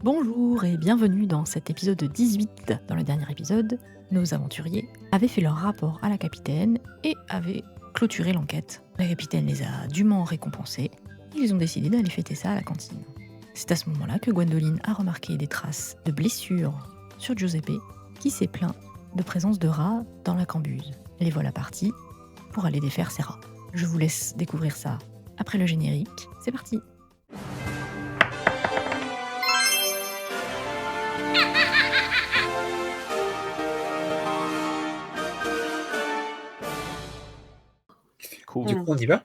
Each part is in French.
Bonjour et bienvenue dans cet épisode 18. Dans le dernier épisode, nos aventuriers avaient fait leur rapport à la capitaine et avaient clôturé l'enquête. La capitaine les a dûment récompensés et ils ont décidé d'aller fêter ça à la cantine. C'est à ce moment-là que Gwendoline a remarqué des traces de blessures sur Giuseppe qui s'est plaint de présence de rats dans la cambuse. Les voilà partis pour aller défaire ces rats. Je vous laisse découvrir ça après le générique. C'est parti! Cool. Du coup, on y va?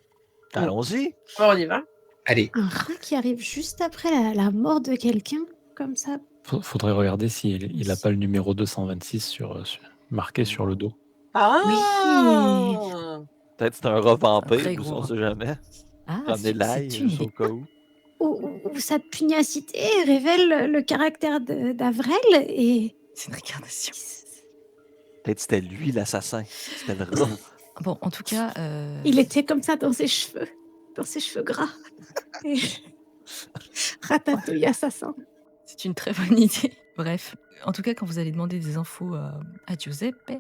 Allons-y. Bon, on y va. Allez. Un rat qui arrive juste après la mort de quelqu'un, comme ça. Faudrait regarder s'il n'a pas le numéro 226 marqué sur le dos. Ah! Peut-être c'est un rat vampire, très ou gros on rat. sait jamais. Ah, Ramener c'est l'ail, une juste au idée. cas où. Où cette pugnacité révèle le caractère d'Avrel et... C'est une incarnation. Peut-être c'était lui l'assassin. C'était le rat. Bon, en tout cas... il était comme ça dans ses cheveux gras. Et... Ratatouille assassin. C'est une très bonne idée. Bref, en tout cas, quand vous allez demander des infos à Giuseppe,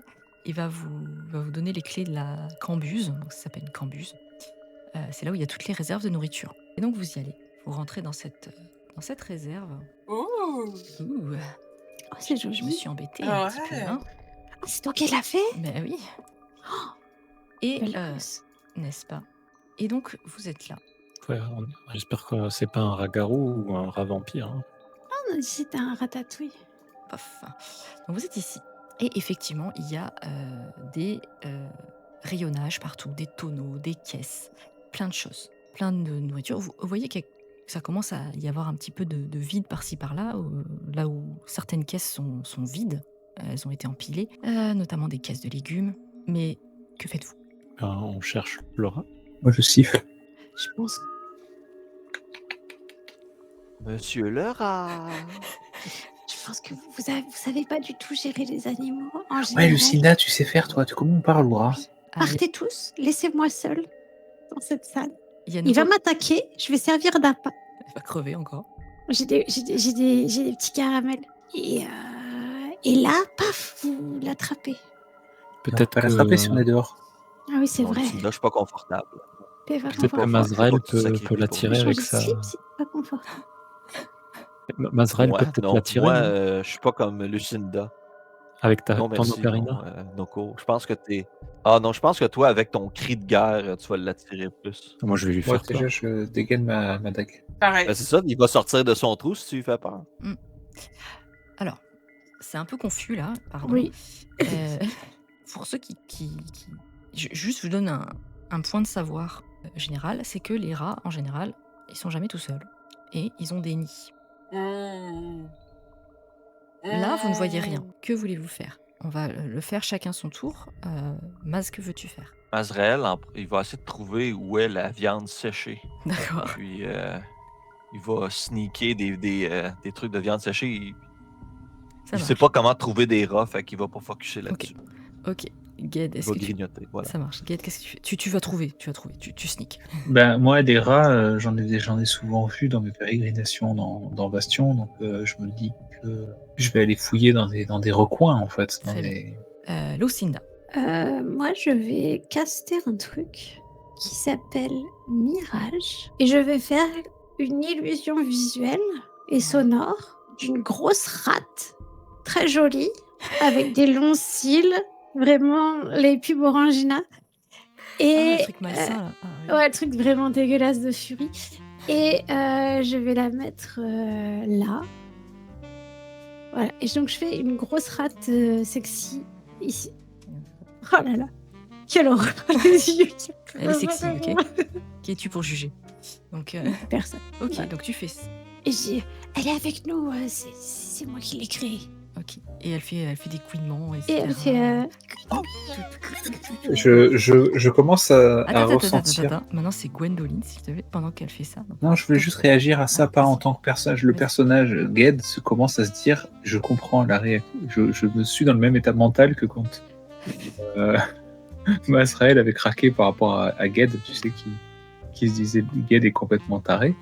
il va vous donner les clés de la cambuse. Donc ça s'appelle une cambuse. C'est là où il y a toutes les réserves de nourriture. Et donc vous y allez. Vous rentrez dans cette réserve. Ouh! Ouh, Oh, c'est joli. je me suis embêtée Ah un petit peu. ouais. Hein. Ah, c'est toi qui l'a fait? Mais oui. Et Belle gosse. n'est-ce pas? Et donc vous êtes là. Ouais, j'espère que c'est pas un rat-garou ou un rat vampire. Hein. Ah, c'était un ratatouille. Paf. Donc vous êtes ici. Et effectivement, il y a des rayonnages partout, des tonneaux, des caisses, plein de choses, plein de nourriture. Vous voyez que ça commence à y avoir un petit peu de vide par-ci par-là, là où certaines caisses sont vides. Elles ont été empilées, notamment des caisses de légumes. Mais que faites-vous? On cherche le rat. Moi, je siffle. Je pense. Monsieur le rat. Je pense que vous savez pas du tout gérer les animaux en Ouais, général. Lucinda, tu sais faire, toi. Comment on parle au rat? Ah, Partez tous, laissez-moi seule dans cette salle. il y a Il va nouveau- m'attaquer, je vais servir d'appât. Elle va crever encore. J'ai des petits caramels. Et là, paf, vous l'attrapez. On Peut-être peut que l'attraper si on est dehors. Ah oui, c'est Non, vrai. Là, je suis pas confortable. C'est pas peut-être que confortable. Mazrael Faut que tu peut sacrifies l'attirer Changer avec de sa. slip, c'est pas confortable. Mazrael Ouais, peut peut-être non, l'attirer moi, non je suis pas comme Lucinda. avec Non, ton merci. ocarina. Non, Noko. Je pense que t'es. Ah non, je pense que toi, avec ton cri de guerre, tu vas l'attirer plus. Moi, je vais lui Moi, faire peur. déjà, je dégaine ma dague. Pareil. Ben, c'est ça, il va sortir de son trou si tu lui fais peur. Alors, c'est un peu confus là, pardon. Oui. Pour ceux qui... Juste, je vous donne un point de savoir général, c'est que les rats, en général, ils sont jamais tout seuls. Et ils ont des nids. Mmh. Là, vous ne voyez rien. Que voulez-vous faire? On va le faire chacun son tour. Maz, que veux-tu faire? Mazrael, il va essayer de trouver où est la viande séchée. D'accord. Puis, il va sneaker des trucs de viande séchée. Il Ça sait marche. pas comment trouver des rats, fait qu'il va pas focusser là-dessus. Ok. Ged, Il est-ce va que tu... grignoter, voilà. Ça marche. Ged, qu'est-ce que tu fais? Tu vas trouver. Tu sneaks. Ben, moi, des rats, j'en ai souvent vu dans mes pérégrinations dans Bastion, donc je me dis que je vais aller fouiller dans des recoins, en fait. Très bien. Lucinda. Moi, je vais caster un truc qui s'appelle Mirage. Et je vais faire une illusion visuelle et sonore d'une grosse rate, très jolie, avec des longs cils, vraiment les pubs Orangina. Et le truc malsain, là. Ah, oui. ouais, le truc vraiment dégueulasse de furie. Et je vais la mettre là. Voilà. Et donc, je fais une grosse rate sexy ici. Oh là là. Quelle horreur. Les yeux qui Elle est sexy, pleurent. ok? Qui es-tu pour juger? Donc, Personne. ok, Ouais. donc tu fais... Et je dis, elle est avec nous, c'est moi qui l'ai créée. Ok. Et elle fait des couinements, Et etc. elle fait... Je commence à Attends. ressentir. Maintenant, c'est Gwendoline, s'il te plaît, pendant qu'elle fait ça. Donc, Non, je voulais juste réagir à ça, pas en tant que personnage. Le Vas-y. personnage, Ged, commence à se dire, je comprends la réaction. Je me suis dans le même état mental que quand Mazrael avait craqué par rapport à Ged, tu sais, qui se disait Ged est complètement taré.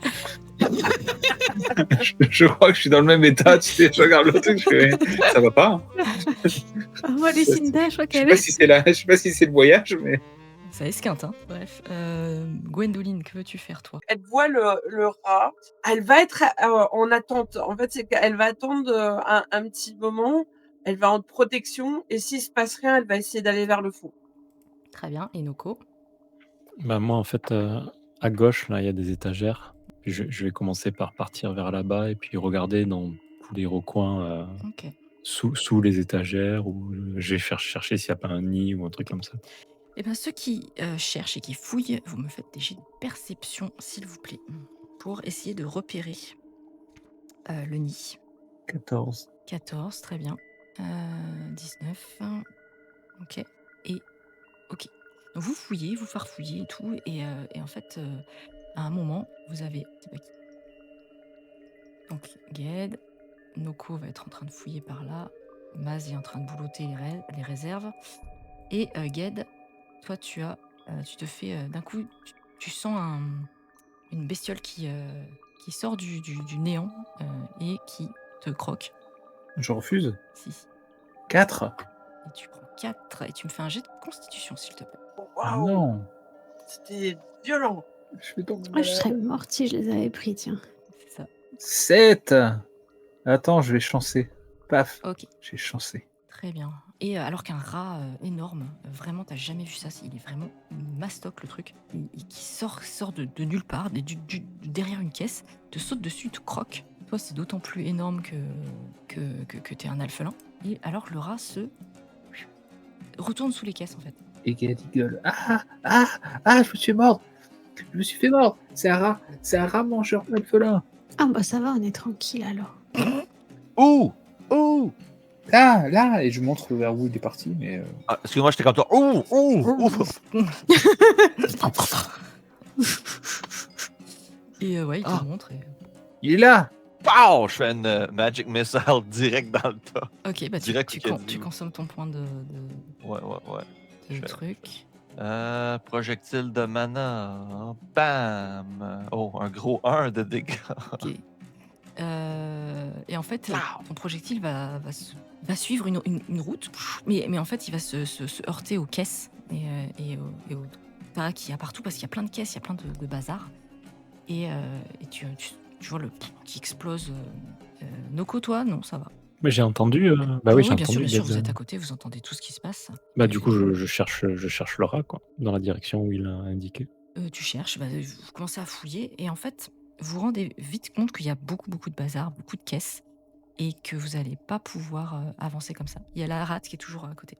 Je crois que je suis dans le même état, tu sais, je regarde le truc, je fais, ça va pas. Hein. Moi, Lucinda, je crois Je sais qu'elle pas si c'est je sais pas si c'est le voyage, mais Ça esquinte, hein. Bref. Gwendoline, que veux-tu faire, toi? Elle voit le rat. Elle va être en attente. En fait, c'est qu'elle va attendre un petit moment. Elle va en protection. Et s'il se passe rien, elle va essayer d'aller vers le fond. Très bien. Et Noko? Bah, moi, en fait, à gauche, là, il y a des étagères. Puis je vais commencer par partir vers là-bas et puis regarder dans tous les recoins Ok. sous les étagères, ou je vais faire chercher s'il n'y a pas un nid ou un truc comme ça. Eh bien, ceux qui cherchent et qui fouillent, vous me faites des jets de perception, s'il vous plaît, pour essayer de repérer le nid. 14. 14, très bien. 19. Ok. Et ok. Donc vous fouillez, vous farfouillez et tout, et en fait, à un moment, vous avez. C'est pas qui. Donc Ged, Noko va être en train de fouiller par là, Maz est en train de boulotter les réserves, et Ged, toi tu te fais d'un coup, tu sens une bestiole qui sort du néant et qui te croque. Je refuse. Si. 4. Et tu prends 4 et tu me fais un jet de constitution, s'il te plaît. Oh, Ah waouh, non. c'était violent. Je vais tomber Moi, je serais malade. morte si je les avais pris, tiens. C'est ça. 7. Attends, je vais chancer. Paf, Ok, j'ai chancé. très bien. Et alors qu'un rat énorme, vraiment, t'as jamais vu ça, il est vraiment mastoc le truc, et qui sort de nulle part, derrière une caisse, te saute dessus, te croque. Toi, c'est d'autant plus énorme que t'es un alphelin. Et alors le rat se retourne sous les caisses, en fait. Et Gad, il gueule. Ah, je me suis mort. Je me suis fait mort. C'est un rat mangeur alphelin. Ah, bah ça va, on est tranquille alors. Ouh! Ouh! Là, et je montre vers où il est parti, mais. Ah, excuse-moi, j'étais comme toi. Ouh! Ouh! Ouh! Et ouais, il te Ah. montre. Il est là. Pow! Je fais une Magic Missile direct dans le tas. Ok, bah Direct tu au caddie. tu consommes ton point de Ouais. Je- truc. Projectile de mana. Bam! Oh, un gros 1 de dégâts. Ok. Et en fait, ton projectile va suivre une route, mais en fait, il va se heurter aux caisses et aux tas qu'il y a partout, parce qu'il y a plein de caisses, il y a plein de bazar. Et tu vois qui explose. Noko, toi, non, ça va. Mais j'ai entendu. Bah oui, j'ai bien sûr, entendu. vous êtes à côté, vous entendez tout ce qui se passe. Bah du coup, je cherche le rat, quoi, dans la direction où il a indiqué. Tu cherches, vous commencez à fouiller, et en fait, vous vous rendez vite compte qu'il y a beaucoup de bazar, beaucoup de caisses, et que vous n'allez pas pouvoir avancer comme ça. Il y a la rate qui est toujours à côté.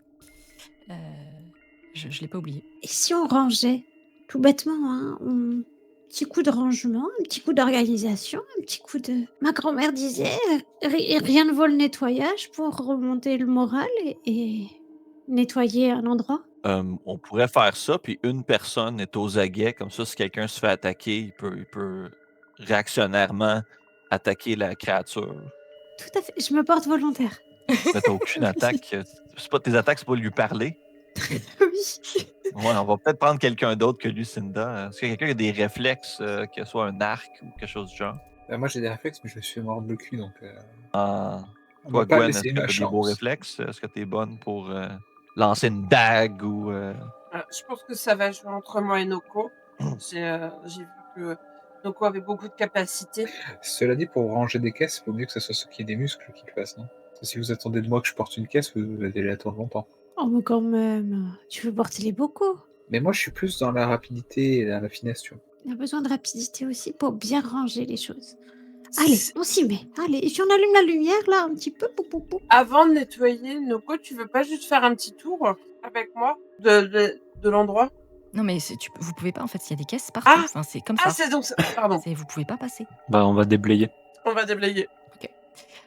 Je ne l'ai pas oublié. Et si on rangeait, tout bêtement, hein, un petit coup de rangement, un petit coup d'organisation, un petit coup de... Ma grand-mère disait, rien ne vaut le nettoyage pour remonter le moral et nettoyer un endroit. On pourrait faire ça, puis une personne est aux aguets, comme ça, si quelqu'un se fait attaquer, il peut réactionnairement attaquer la créature. Tout à fait, je me porte volontaire. Mais t'as aucune attaque. Tes attaques, c'est pas lui parler. Oui. Ouais, on va peut-être prendre quelqu'un d'autre que Lucinda. Est-ce qu'il y a quelqu'un qui a des réflexes, que ce soit un arc ou quelque chose du genre? Moi, j'ai des réflexes, mais je me suis fait mordre le cul, donc. Ah. On Toi, va pas Gwen, laisser est-ce que ma tu as des beaux chance. réflexes? Est-ce que tu es bonne pour lancer une dague ou. Je pense que ça va jouer entre moi et Noko. J'ai vu que Noko avait beaucoup de capacités. Cela dit, pour ranger des caisses, il vaut mieux que ce soit ceux qui aient des muscles qui le fassent, non? Parce que si vous attendez de moi que je porte une caisse, vous allez attendre longtemps. Oh, mais quand même, tu veux porter les bocaux. Mais moi, je suis plus dans la rapidité et la raffination. On a besoin de rapidité aussi pour bien ranger les choses. Allez, on s'y met. Allez, et si on allume la lumière, là, un petit peu, pou. Avant de nettoyer, Noko, tu veux pas juste faire un petit tour avec moi de l'endroit? Non, mais vous pouvez pas, en fait, il y a des caisses partout. Ah Enfin, c'est comme Ah, ça. c'est donc ça. Pardon, Vous pouvez pas passer. Bah on va déblayer. on va déblayer.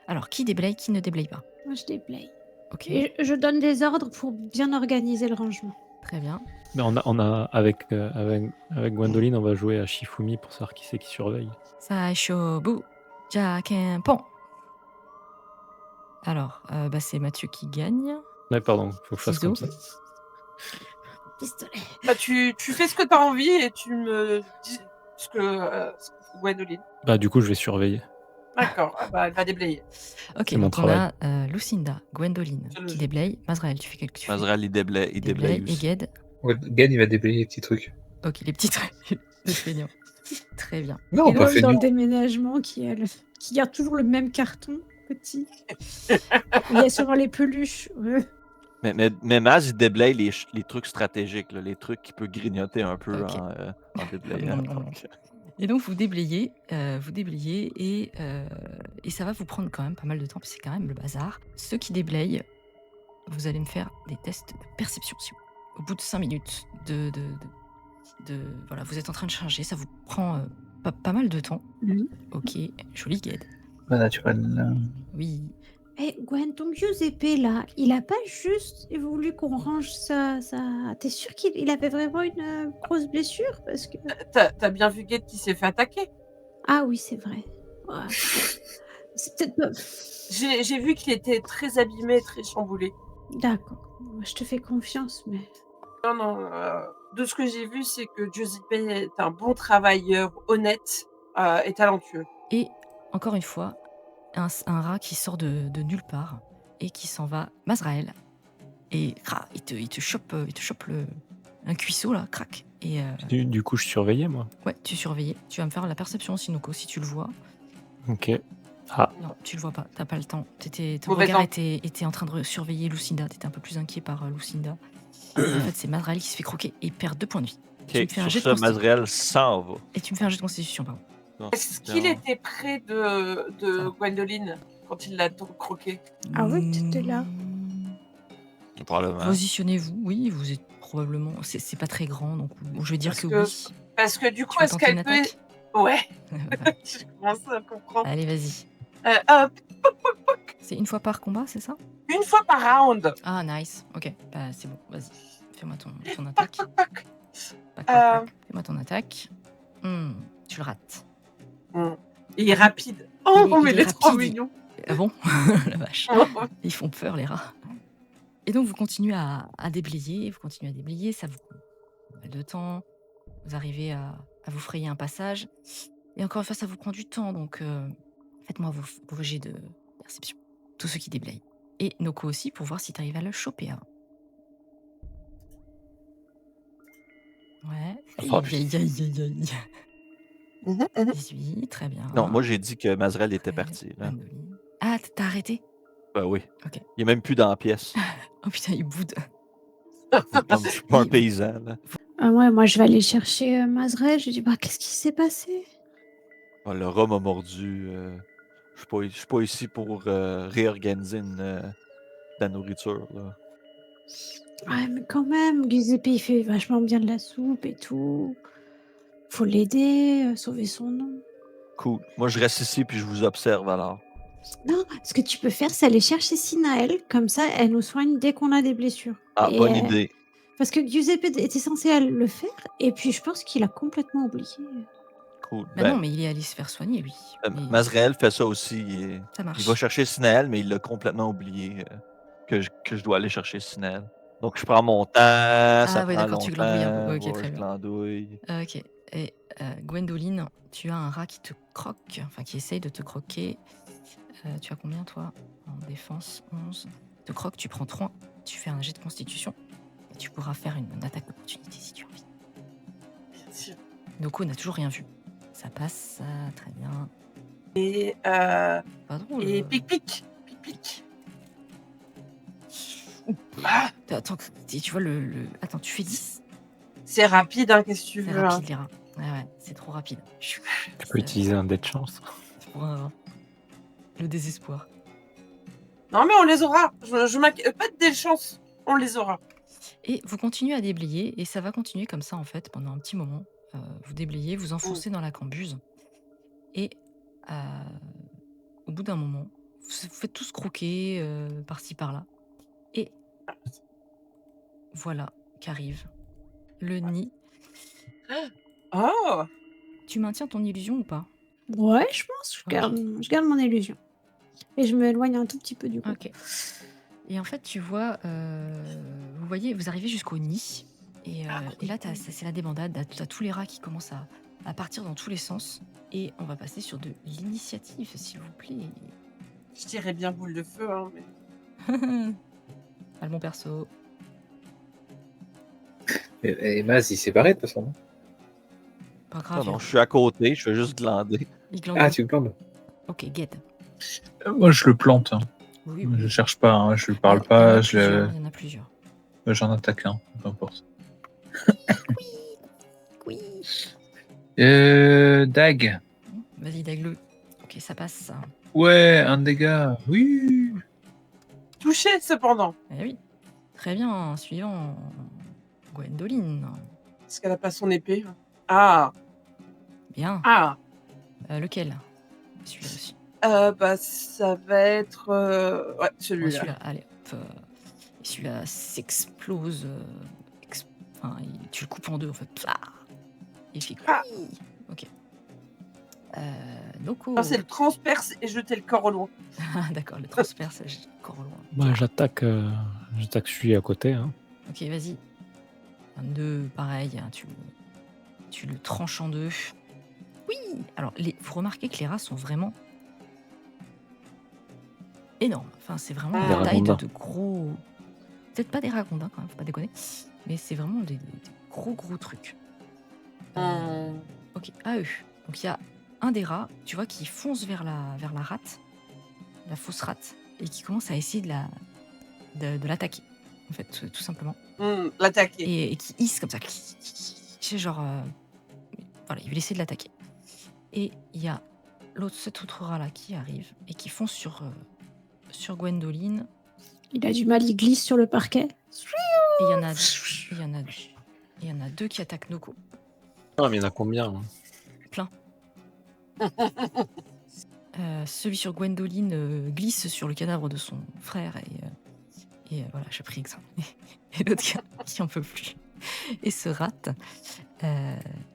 Alors, qui déblaye, qui ne déblaye pas? Moi, je déblaye. Ok, Et je donne des ordres pour bien organiser le rangement. très bien. Mais on a avec Gwendoline, on va jouer à Shifumi pour savoir qui c'est qui surveille. Saishobu Jakenpon. Alors, c'est Mathieu qui gagne. Ouais, pardon, faut que je fasse Ciseaux. comme ça. Pistolet. Bah, tu fais ce que t'as envie et tu me dis ce qu'il Gwendoline? Bah, du coup, je vais surveiller. D'accord, elle va déblayer. Ok, C'est mon donc on travail. a Lucinda, Gwendoline C'est qui logique. déblaye. Mazrael, tu fais quelque chose. Mazrael, il déblaye Et aussi. Ged. Ouais, Gad, il va déblayer les petits trucs. Ok, les petits traits de feignant. Très bien. Non, Et pas l'homme dans le feignant. déménagement qui garde toujours le même carton petit. Il y a sûrement les peluches. Ouais. Mais Maz, il déblaye les trucs stratégiques, là, les trucs qu'il peut grignoter un peu Ok. en déblayant. Donc, Et donc vous déblayez et ça va vous prendre quand même pas mal de temps, parce que c'est quand même le bazar. Ceux qui déblayent, vous allez me faire des tests de perception. Si au bout de 5 minutes voilà, vous êtes en train de charger, ça vous prend pas mal de temps. Mhm. Ok, joli Ged. Pas naturel. Oui. Eh, Gwen, ton Giuseppe là, il a pas juste voulu qu'on range ça. T'es sûr qu'il avait vraiment une grosse blessure? Parce que. T'as bien vu Ged qui s'est fait attaquer? Ah oui, c'est vrai. Ouais. C'est peut-être pas. J'ai vu qu'il était très abîmé, très chamboulé. D'accord. Je te fais confiance, mais. Non, de ce que j'ai vu, c'est que Giuseppe est un bon travailleur, honnête et talentueux. Et encore une fois, un rat qui sort de nulle part et qui s'en va. Mazrael. Et il te chope un cuisseau là, crac. Et Du coup, je surveillais, moi. ouais, tu surveillais. Tu vas me faire la perception, Sinoko, si tu le vois. Ok. Ah, Non, tu le vois pas, t'as pas le temps. Ton Mauvais regard temps. était en train de surveiller Lucinda, t'étais un peu plus inquiet par Lucinda. En fait, c'est Mazrael qui se fait croquer et perd 2 points de vie. Tu me ok, fais un sur jet de ça, Mazrael s'en va. Et tu me fais un jet de constitution, pardon. Est-ce qu'il était près de Gwendoline quand il l'a croqué? Ah oui, t'étais là. Probablement. Positionnez-vous, oui, vous êtes probablement. C'est pas très grand, donc je vais dire Parce que que- oui. Parce que du coup, Tu veux est-ce tenter une qu'elle peut... attaque Ouais, Voilà. je commence à comprendre. Allez, vas-y. Hop, C'est une fois par combat, c'est ça? une fois par round. Ah, nice. Ok, bah c'est bon, vas-y. Fais-moi ton attaque. Pac, pac, pac. Pac, pac, pac. Fais-moi ton attaque. Tu le rates. Il est rapide. Oh, Il mais est il est trop rapide, mignon. Ah bon? La vache. Ils font peur, les rats. Et donc, vous continuez à déblayer, ça vous prend pas mal de temps. Vous arrivez à vous frayer un passage. Et encore une fois, ça vous prend du temps, donc faites-moi vos jets de perception. Tous ceux qui déblayent. Et Noko aussi, pour voir si tu arrives à le choper avant. Ouais. Oh, Aïe, aïe, aïe, aïe. 18, très bien. Non, moi j'ai dit que Mazrael était Après, parti. Là. Gwendoline. Ah, t'as arrêté? Ben oui. Ok. Il est même plus dans la pièce. Oh putain, il boude. Comme je suis pas un paysan. Là. Ah ouais, moi je vais aller chercher Mazrael. Je lui dis, bah qu'est-ce qui s'est passé? Ah, le rat m'a mordu. Je suis pas ici pour réorganiser la nourriture. Là. Ouais, mais quand même, Giuseppe il fait vachement bien de la soupe et tout. Faut l'aider, sauver son nom. Cool. Moi je reste ici puis je vous observe alors. Non, ce que tu peux faire, c'est aller chercher Sinaël. Comme ça, elle nous soigne dès qu'on a des blessures. Ah, Et, bonne idée. Parce que Giuseppe était censé le faire, et puis je pense qu'il a complètement oublié. Cool. Bah non, mais il est allé se faire soigner, lui. Mais Mazrael fait ça aussi. ça marche. Il va chercher Sinaël, mais il l'a complètement oublié que je dois aller chercher Sinaël. Donc je prends mon temps, ça ouais, prend d'accord, tu glandouilles un peu. Ok, longtemps. très Je bien. glandouille. Ok. Et Gwendoline, tu as un rat qui te croque, enfin qui essaye de te croquer. Tu as combien, toi? En défense, 11. Te croque, tu prends 3. Tu fais un jet de constitution. Et tu pourras faire une attaque d'opportunité si tu as envie. Bien sûr. Noko n'a toujours rien vu. Ça passe, très bien. Et, Pas drôle. et pic-pic. Pic-pic. Ah, Attends, tu vois le... Attends, tu fais 10? c'est rapide, hein, qu'est-ce que tu C'est veux. rapide, les rats. Ouais, c'est trop rapide. tu peux utiliser un dé de chance. C'est pour un rat. Le désespoir. Non, mais on les aura. Je m'inquiète. Pas de déchance. On les aura. Et vous continuez à déblayer, et ça va continuer comme ça, en fait, pendant un petit moment. Vous déblayez, vous enfoncez dans la cambuse, et au bout d'un moment, vous faites tous croquer par-ci, par-là. Et voilà qu'arrive le nid. Oh, Tu maintiens ton illusion ou pas? Ouais, je pense. Je garde mon illusion. Et je m'éloigne un tout petit peu du coup. Ok. Et en fait, tu vois, vous arrivez jusqu'au nid. Et là, c'est la débandade. T'as tous les rats qui commencent à partir dans tous les sens. Et on va passer sur de l'initiative, s'il vous plaît. Je dirais bien boule de feu, hein, mais... Pas le bon perso. Et Maz, il s'est barré de toute façon. Pas Non, grave. non, je suis à côté, je fais juste glander. Il glande. Ah, tu le plantes. Ok, Gued. Moi, je le plante. Hein. Oui, Je cherche pas, hein, je lui parle Il y en pas, a plusieurs, il y en a plusieurs. j'en attaque un, peu importe. Oui. Dag. Vas-y, dague-le. Ok, ça passe. Ouais, un dégât. Oui. Touché, cependant. Eh oui. Très bien, suivant. Gwendoline. Parce qu'elle a pas son épée. Ah. Bien. Ah. Lequel? Celui-là aussi. Bah, ça va être... Ouais, Ouais, celui-là. celui-là, allez. Hop, et celui-là s'explose. Enfin, tu le coupes en deux, en fait. Plah. Et il fait Ah. oui. Ok. Noko. Ah, c'est le transperce et jeter le corps au loin. Ah, d'accord, le transperce, j'ai encore au loin. Moi, j'attaque celui à côté. Hein. Ok, vas-y. 22, pareil, hein, tu le tranches en deux. Oui. Alors, vous remarquez que les rats sont vraiment énormes. Enfin, c'est vraiment Des la taille ragondins. de gros... Peut-être pas des ragondins, quand même, faut pas déconner. Mais c'est vraiment des gros trucs. Ok, à eux. Donc, il y a un des rats, tu vois, qui fonce vers la rate, la fausse rate, et qui commence à essayer de l'attaquer, en fait, tout simplement. L'attaquer. Et qui hisse comme ça. C'est genre... voilà, il veut essayer de l'attaquer. Et il y a cet autre rat-là qui arrive et qui fonce sur Gwendoline. Il a du mal, il glisse sur le parquet. Et il y en a deux qui attaquent Noko. Ah, mais il y en a combien hein? Plein. Celui sur Gwendoline glisse sur le cadavre de son frère et voilà, j'ai pris exemple. Et l'autre qui en peut plus et se rate.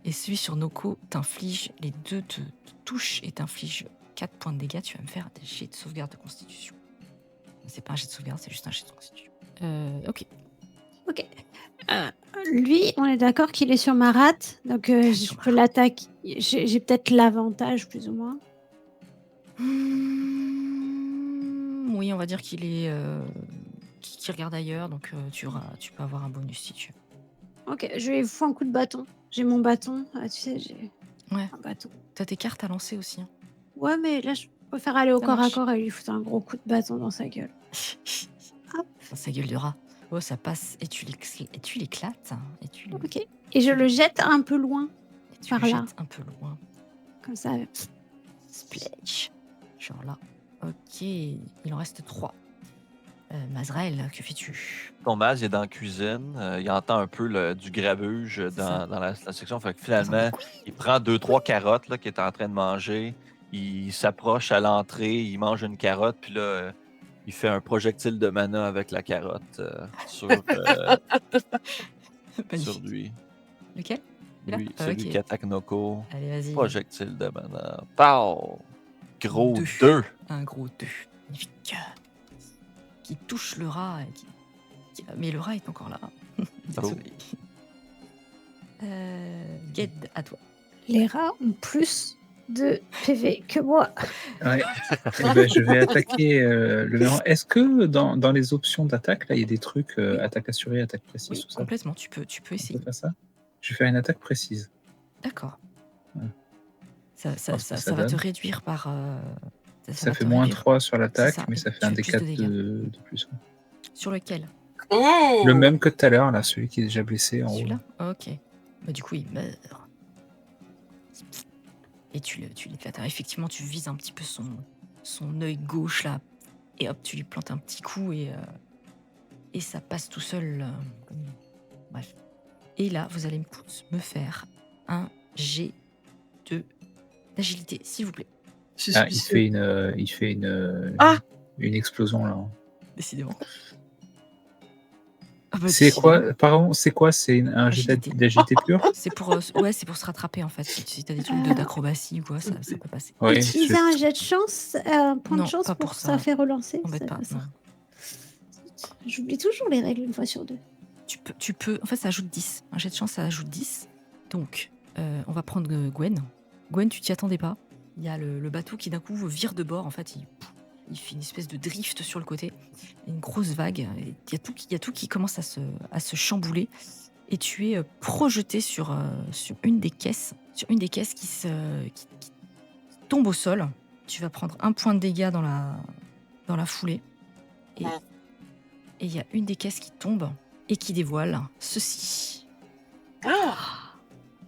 Et celui sur Noko t'inflige, les deux te touchent et t'infligent 4 points de dégâts. Tu vas me faire des jets de sauvegarde de constitution. C'est pas un jet de sauvegarde, c'est juste un jet de constitution. Ok. Ok. Lui, on est d'accord qu'il est sur ma rate, donc je Sur ma peux l'attaquer. J'ai peut-être l'avantage, plus ou moins. Oui, on va dire qu'il est qui regarde ailleurs, donc tu peux avoir un bonus si tu veux. Ok, je lui fous un coup de bâton. J'ai mon bâton, tu sais, j'ai Ouais. un bâton. T'as tes cartes à lancer aussi. Hein. Ouais, mais là, je préfère aller au Ça corps marche. à corps et lui foutre un gros coup de bâton dans sa gueule. Hop. Dans sa gueule de rat. Oh, ça passe et tu l'éclates. Hein, et tu le, Ok. Et je le jette un peu loin, et tu par le là. jettes un peu loin. comme ça. Splash. Genre là. Ok, il en reste 3. Mazrael, que fais-tu? Ton Maz il est dans la cuisine, il entend un peu du grabuge ça. dans la section. Fait que finalement, il prend 2-3 carottes là, qu'il est en train de manger. Il s'approche à l'entrée, il mange une carotte, puis là, il fait un projectile de mana avec la carotte sur Magnifique. lui. Lequel? Celui-là? Lui, celui Ok. qui attaque Noko. Allez, vas-y. Projectile de mana. Pow! Gros 2. 2. Un gros 2. Magnifique. Qui touche le rat. Mais le rat est encore là. Désolé. Gued, à toi. Les rats ont plus de PV que moi. Ouais. Je vais attaquer le méran. Est-ce que dans les options d'attaque, là, il y a des trucs attaque assurée, attaque précise, Oui, tout ça? complètement. Tu peux On essayer. peut faire ça? Je vais faire une attaque précise. D'accord. Ouais. Ça Voir ce que ça va te donne. réduire par... Ça va fait te moins réduire. 3 sur C'est l'attaque, ça, mais et ça fait tu un fais des plus 4 de dégâts. de plus. Sur lequel? Oh Le même que tout à l'heure, là, celui qui est déjà blessé en haut. Celui-là? Ok. Bah, du coup, il meurt. Et tu l'éclates. Alors, effectivement, tu vises un petit peu son œil gauche, là. Et hop, tu lui plantes un petit coup et ça passe tout seul. Bref. Et là, vous allez me faire un jet d'agilité, s'il vous plaît. Ah, il fait une explosion, là. Décidément. Ah bah, C'est décidément. quoi, pardon, c'est quoi? C'est un jet Agilité. d'agilité pure? C'est pour, c'est pour se rattraper, en fait. Si t'as des trucs d'acrobatie ou quoi, ça peut passer. Oui, Utiliser un jet de chance, un point Non, de chance pas pour pour ça ça. fait relancer. Embête ça pas, fait ça. non. J'oublie toujours les règles une fois sur deux. Tu peux, en fait, ça ajoute 10. Un jet de chance, ça ajoute 10. Donc, On va prendre Gwen. Gwen, tu t'y attendais pas. Il y a le bateau qui d'un coup vire de bord. En fait, il fait une espèce de drift sur le côté. Une grosse vague. Il y a tout qui commence à se chambouler. Et tu es projeté sur une des caisses. Sur une des caisses qui tombe au sol. Tu vas prendre 1 point de dégâts dans la foulée. Et il y a une des caisses qui tombe et qui dévoile ceci.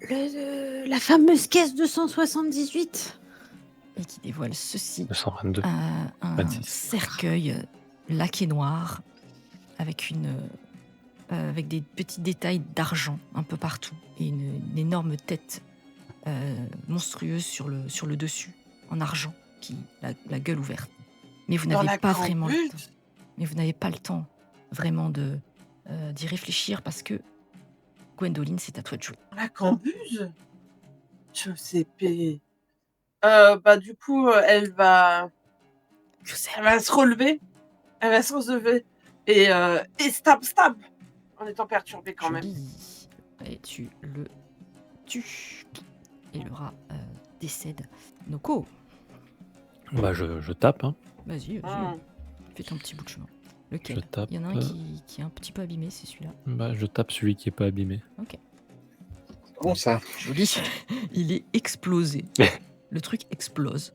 La fameuse caisse 278. Et qui dévoile ceci. 222. Un 26. cercueil laqué noir avec avec des petits détails d'argent un peu partout et une énorme tête monstrueuse sur le dessus en argent, la gueule ouverte. Mais vous n'avez pas vraiment le temps. Mais vous n'avez pas le temps vraiment d'y réfléchir parce que Gwendoline, c'est à toi de jouer. La cambuse. Je sais du coup, elle va se relever. Elle va se relever et stab en étant perturbée quand même. Et tu le tues. Et le rat décède. Noko, Bah, je tape. Hein. vas-y. Fais ton petit bout de chemin. Je Lequel tape. Il y en a un qui est un petit peu abîmé, c'est celui-là. Bah, je tape celui qui est pas abîmé. Ok. Bon, ça. Joli. Il est explosé. Le truc explose.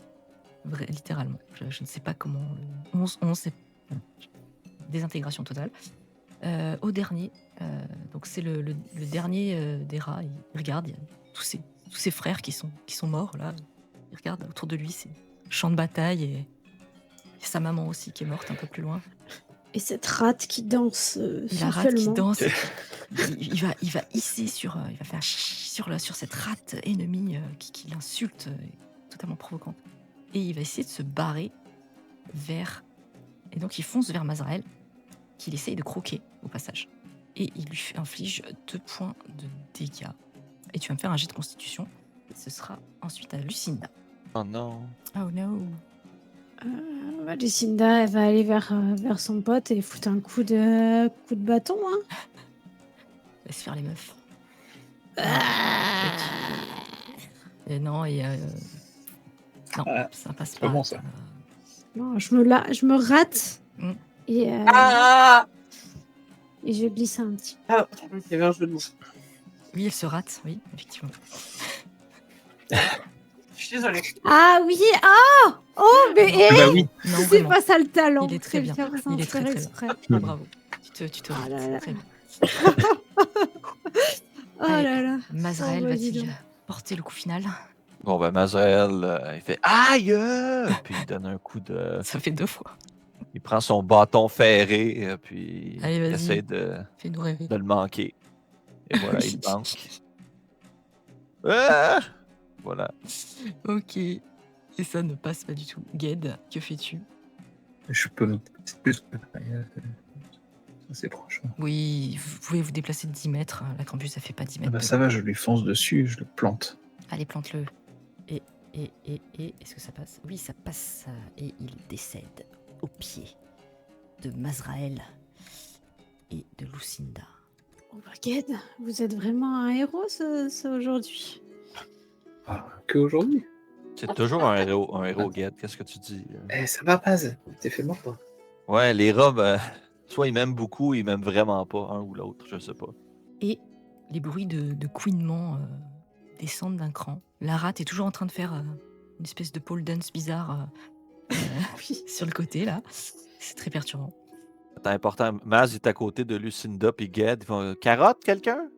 Vrai, littéralement. Je ne sais pas comment. On sait. Désintégration totale. Au dernier, donc c'est le dernier des rats. Il regarde, il y a tous ses frères qui sont morts là. Il regarde autour de lui, c'est champ de bataille et sa maman aussi qui est morte un peu plus loin. Et cette rate qui danse La rate qui sensuellement. danse, il va hisser il va faire sur cette rate ennemie qui l'insulte, totalement provocante. Et il va essayer de se barrer vers... Et donc il fonce vers Mazrael, qu'il essaye de croquer au passage. Et il lui inflige 2 points de dégâts. Et tu vas me faire un jet de constitution. Et ce sera ensuite à Lucinda. Oh non. Oh no. Lucinda, elle va aller vers son pote et foutre un coup de bâton. Hein. Laisse faire les meufs. Ah. Et non, non, Ah, ça passe pas. comment ça Non, je me rate Mm. et je glisse un petit. Ah, il y avait un jeu de mots. Oui, elle se rate, oui, effectivement. Je suis désolée. Ah oui, mais Bah oui. Non, c'est vraiment. pas ça le talent. Il est très bien. Il est très, très exprès. Ah, bravo. Tu te Ah rates. là là. Très bien. Oh Allez. là là. Mazrael Oh, vas-y va-t-il donc. porter le coup final? Bon, ben, Mazrael, il fait aïe! Puis il donne un coup de. Ça fait 2 fois. Il prend son bâton ferré, puis Allez, il vas-y. essaie de Fais-nous rêver. le manquer. Et voilà, il manque. Ah! Voilà. Ok. Et ça ne passe pas du tout. Ged, que fais-tu? Je peux me plus. C'est proche. Hein. Oui, vous pouvez vous déplacer de 10 mètres. La campus, ça fait pas 10 Ah mètres. bah de- ça va, je lui fonce dessus, je le plante. Allez, plante-le. Et, est-ce que ça passe? Oui, ça passe. Et il décède au pied de Mazrael et de Lucinda. Oh, Ged, vous êtes vraiment un héros ce aujourd'hui. Ah, que aujourd'hui. C'est toujours un héros guette. Qu'est-ce que tu dis? Eh, ça va pas, t'es fait mort, toi. Ouais, les rats, ben, soit ils m'aiment beaucoup, ils m'aiment vraiment pas, un ou l'autre, je sais pas. Et les bruits de couinement descendent d'un cran. La rate est toujours en train de faire une espèce de pole dance bizarre sur le côté, là. C'est très perturbant. C'est important, Maz est à côté de Lucinda puis Ged. Ils font carotte, quelqu'un?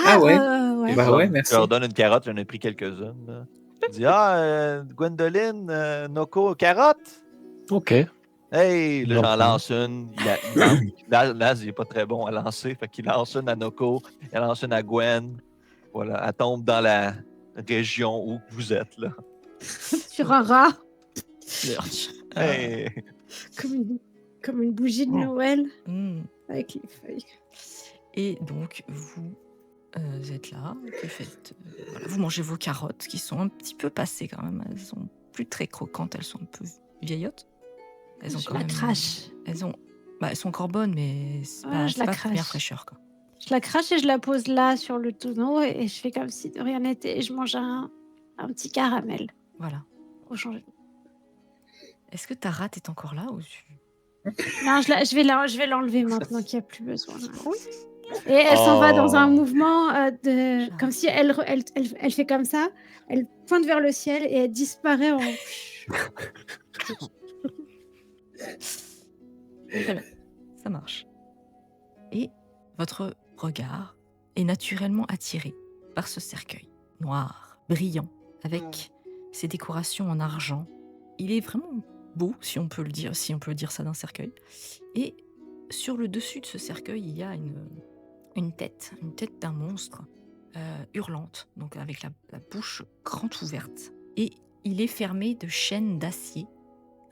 Ah ouais? Ouais. Bah ouais, merci. Je leur donne une carotte, j'en ai pris quelques-unes. Là. Il dit Gwendoline, Noko, carotte? Ok. Hey, là, J'en j'en prends. lance une. Naz, il est pas très bon à lancer. Fait qu'il lance une à Noko, il lance une à Gwen. Voilà, elle tombe dans la région où vous êtes, là. Sur un rat, Hey. comme une bougie de Noël Mm. avec les feuilles. Et donc, vous êtes là, que faites voilà, vous mangez vos carottes, qui sont un petit peu passées quand même. Elles sont plus très croquantes, elles sont un peu vieillottes. Elles ont Je quand la même... crache. Elles sont encore bonnes, mais c'est Ah, pas, je c'est la pas crache. première fraîcheur, quoi. Je la crache et je la pose là sur le tonneau et je fais comme si de rien n'était et je mange un petit caramel Voilà. pour changer. Est-ce que ta rate est encore là ou Non, je vais l'enlever maintenant qu'il n'y a plus besoin. Et elle s'en va dans un Oh. mouvement comme si elle fait comme ça, elle pointe vers le ciel et elle disparaît en. Très bien, ça marche. Et votre regard est naturellement attiré par ce cercueil noir, brillant, avec ses décorations en argent. Il est vraiment beau, si on peut dire ça d'un cercueil. Et sur le dessus de ce cercueil, il y a une tête d'un monstre hurlante, donc avec la bouche grande ouverte. Et il est fermé de chaînes d'acier.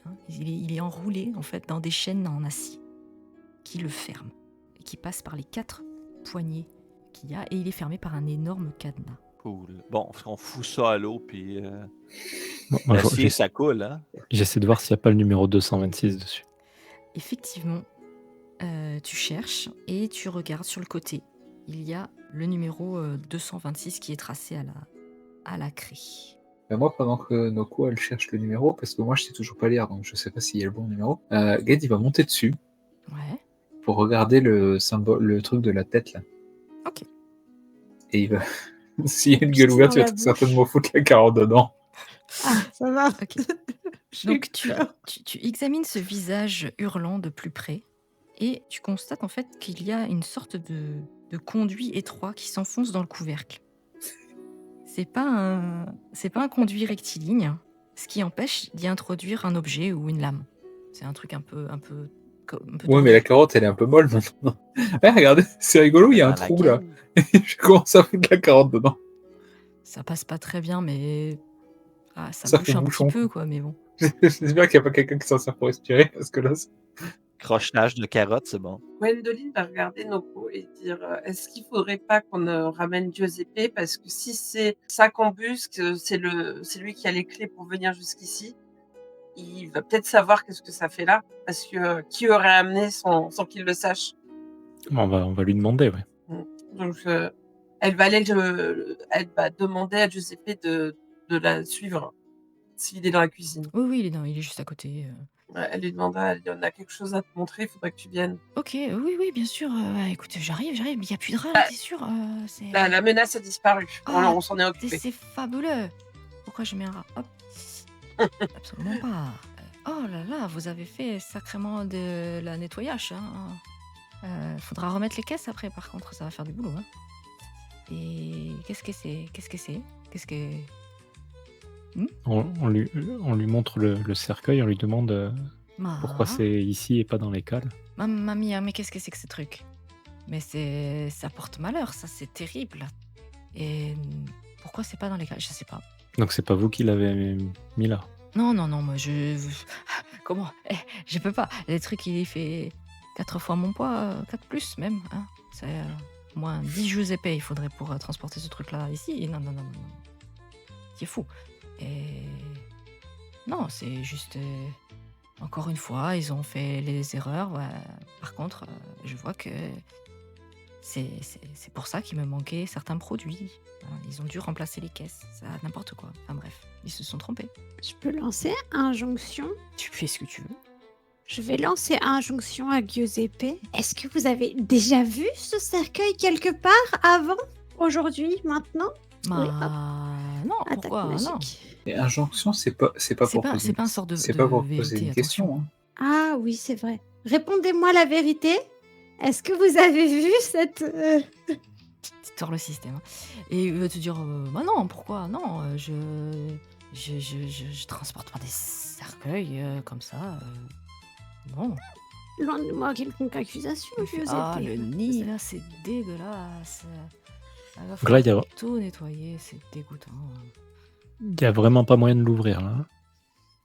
Hein. Il est enroulé en fait dans des chaînes en acier qui le ferment et qui passent par les 4 poignées qu'il y a, et il est fermé par un énorme cadenas. Cool. Bon, on fout ça à l'eau, puis Moi, l'acier, ça coule, hein? j'essaie de voir s'il n'y a pas le numéro 226 dessus. Effectivement, tu cherches et tu regardes sur le côté. Il y a le numéro 226 qui est tracé à la craie. Ben moi, pendant que Noko elle cherche le numéro, parce que moi je sais toujours pas lire, donc je sais pas s'il y a le bon numéro, Gad il va monter dessus Ouais. pour regarder le symbole, le truc de la tête là. Ok. Et il va. S'il y a une Piquer gueule ouverte, dans il va la tout bouche. certainement foutre la carotte dedans. Ah, ça va. Ok. J'ai Donc eu peur. tu examines ce visage hurlant de plus près et tu constates en fait qu'il y a une sorte de conduit étroit qui s'enfonce dans le couvercle. C'est pas un conduit rectiligne, ce qui empêche d'y introduire un objet ou une lame. C'est un truc un peu Ouais, mais la carotte elle est un peu molle maintenant. Ouais, regardez, c'est rigolo, il y a un Dans la trou là. gueule. Je commence à foutre la carotte dedans. Ça passe pas très bien, mais ça Ça bouche fait un bouchon. petit peu, quoi, mais bon. J'espère qu'il n'y a pas quelqu'un qui s'en sert pour respirer, parce que là, Crochetage de carotte, c'est bon. Gwendoline va regarder Noko et dire est-ce qu'il faudrait pas qu'on ramène Giuseppe, parce que si c'est ça qu'embusque, c'est lui qui a les clés pour venir jusqu'ici. Il va peut-être savoir qu'est-ce que ça fait là, parce que qui aurait amené sans qu'il le sache. On va lui demander, ouais. Donc elle va demander à Giuseppe de la suivre s'il est dans la cuisine. Oui, il est juste à côté. Ouais, elle lui demandera, elle dit, on a quelque chose à te montrer, il faudrait que tu viennes. Ok, oui, bien sûr. Écoute, j'arrive, mais il n'y a plus de rats, Ah, t'es sûr c'est... La menace a disparu. Ah, On s'en est occupé. c'est fabuleux. Pourquoi je mets un rat? Hop. Absolument pas. Oh là là, vous avez fait sacrément de la nettoyage. Hein. Faudra remettre les caisses après, par contre, ça va faire du boulot. Hein. Et qu'est-ce que c'est? On lui montre le cercueil, on lui demande pourquoi c'est ici et pas dans les cales. Mamma mia, mais qu'est-ce que c'est que ce truc? Mais ça porte malheur, ça, c'est terrible. Et pourquoi c'est pas dans les cales? Je sais pas. Donc c'est pas vous qui l'avez mis là? Non, moi comment? Je peux pas. Les trucs, il fait 4 fois mon poids, 4 plus même. Hein. C'est au moins 10 Giuseppe, il faudrait pour transporter ce truc-là ici. Non. C'est fou. Et non, c'est juste... encore une fois, ils ont fait les erreurs. Ouais. Par contre, je vois que c'est pour ça qu'il me manquait certains produits. Voilà, ils ont dû remplacer les caisses. Ça, n'importe quoi. Enfin bref, ils se sont trompés. Je peux lancer injonction. Tu fais ce que tu veux. Je vais lancer injonction à Giuseppe. Est-ce que vous avez déjà vu ce cercueil quelque part avant, aujourd'hui, maintenant? Oui, hop. Non, Attaque pourquoi? Non. magique. Et injonction, c'est pas pour poser C'est pas un sort de c'est pas pour vérité, poser une attention. question. Hein. Ah oui, c'est vrai. Répondez-moi la vérité. Est-ce que vous avez vu cette... Tu tords le système. Hein. Et il va te dire, bah non, pourquoi? Non, je transporte pas des cercueils comme ça. Non. Loin de moi quelconque accusation, Giuseppe. Ah, le nid, là, c'est dégueulasse. Il va Donc là, falloir tout nettoyer, c'est dégoûtant. Il y a vraiment pas moyen de l'ouvrir là. Hein.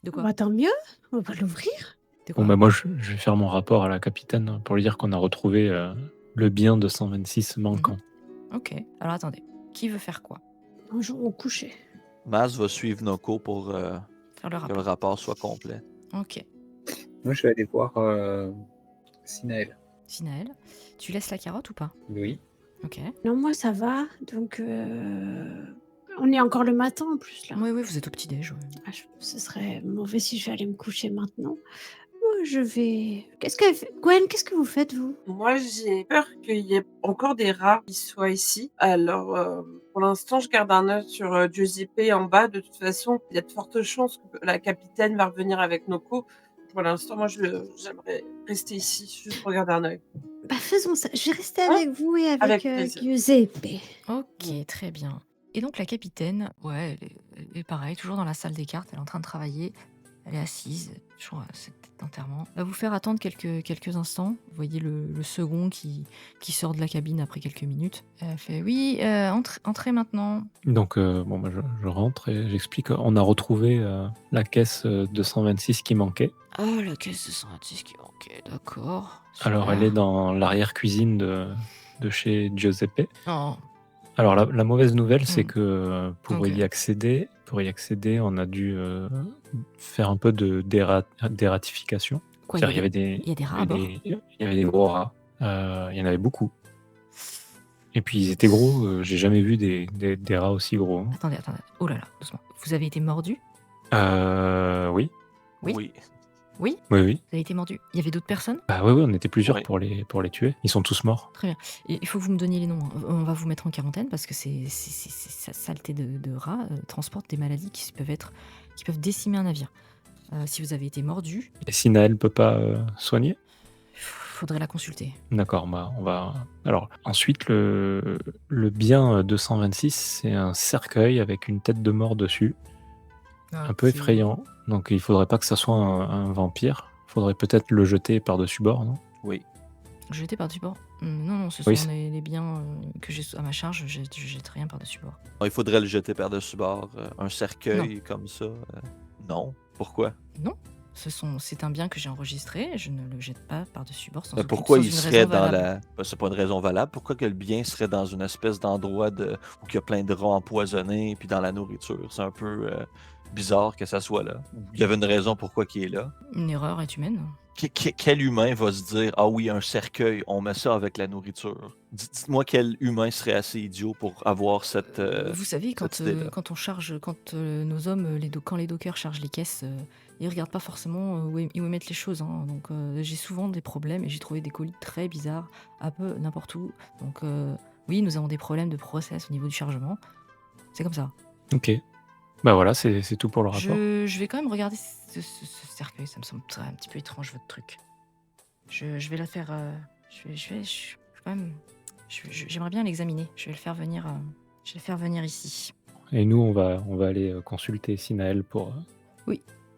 De quoi? Bah, tant mieux, on va l'ouvrir. De quoi? Bon, bah moi, je vais faire mon rapport à la capitaine pour lui dire qu'on a retrouvé le bien de 126 manquant. Ok, alors attendez. Qui veut faire quoi? Bonjour au coucher. Maz va suivre Noko pour Faire le que le rapport. rapport soit complet. Ok. Moi, je vais aller voir Sinaël. Sinaël, tu laisses la carotte ou pas? Oui. Ok. Non, moi ça va. Donc, on est encore le matin en plus là. Oui, vous êtes au petit-déj. Ouais. Ah, ce serait mauvais si je vais aller me coucher maintenant. Moi, je vais. Qu'est-ce que Gwen, qu'est-ce que vous faites vous? Moi, j'ai peur qu'il y ait encore des rats qui soient ici. Alors, pour l'instant, je garde un œil sur Giuseppe en bas. De toute façon, il y a de fortes chances que la capitaine va revenir avec Noko. Pour l'instant, moi, j'aimerais rester ici, juste pour garder un œil. Bah faisons ça. Je vais rester Hein? avec vous et avec Avec plaisir. Giuseppe. Ok, très bien. Et donc la capitaine, ouais, elle est pareil, toujours dans la salle des cartes, elle est en train de travailler, elle est assise, toujours cette tête d'enterrement. Elle va vous faire attendre quelques instants. Vous voyez le second qui sort de la cabine après quelques minutes. Elle fait oui, entrez maintenant. Donc, bon, moi, je rentre et j'explique. On a retrouvé la caisse 226 qui manquait. Ah, la caisse de 126 qui manquait, d'accord. Alors, elle est dans l'arrière-cuisine de chez Giuseppe. Oh, Alors, la mauvaise nouvelle, c'est Mm. que pour Ok. y accéder, on a dû faire un peu de dératification. quoi, C'est-à-dire, il y a des rats à bord? il y avait des gros rats. Il y en avait beaucoup. Et puis, ils étaient gros. J'ai jamais vu des rats aussi gros. Hein. Attendez, oh là là, doucement. Vous avez été mordu? Oui. Oui. Oui. Oui, Oui. vous avez été mordu. Il y avait d'autres personnes? Bah oui, on était plusieurs Oui. pour les tuer. Ils sont tous morts. Très bien. Et il faut que vous me donniez les noms. Hein. On va vous mettre en quarantaine parce que cette saleté de rats transporte des maladies qui peuvent décimer un navire. Si vous avez été mordu, Et si Naël peut pas soigner? il faudrait la consulter. D'accord, bah, on va. Alors, ensuite, le bien 226, c'est un cercueil avec une tête de mort dessus. Un peu Ok. effrayant. Donc, il faudrait pas que ça soit un vampire. Il faudrait peut-être le jeter par-dessus bord, non? Oui. Jeté par-dessus bord? Non, ce Oui, sont les biens que j'ai à ma charge. Je jette rien par-dessus bord. Il faudrait le jeter par-dessus bord. Un cercueil comme ça. Non. Pourquoi? Non. C'est un bien que j'ai enregistré. Je ne le jette pas par-dessus bord sans Mais aucune- pourquoi sans il une serait raison dans valable. c'est pas une raison valable. Pourquoi que le bien serait dans une espèce d'endroit où il y a plein de rats empoisonnés puis dans la nourriture? C'est un peu bizarre que ça soit là. Il y avait une raison pourquoi il est là. Une erreur est humaine. Quel humain va se dire ah oui, un cercueil, on met ça avec la nourriture? Dites-moi quel humain serait assez idiot pour avoir cette. Vous savez, cette idée-là. quand on charge, quand nos hommes, quand les dockers chargent les caisses, ils regardent pas forcément où ils mettent les choses. Hein. Donc j'ai souvent des problèmes et j'ai trouvé des colis très bizarres, un peu n'importe où. Donc oui, nous avons des problèmes de process au niveau du chargement. C'est comme ça. Ok. Bah voilà, c'est tout pour le rapport. Je vais quand même regarder ce cercueil. Ça me semble un petit peu étrange votre truc. Je vais la faire. J'aimerais bien l'examiner. Je vais le faire venir. Je vais le faire venir ici. Et nous, on va aller consulter Sinaël pour.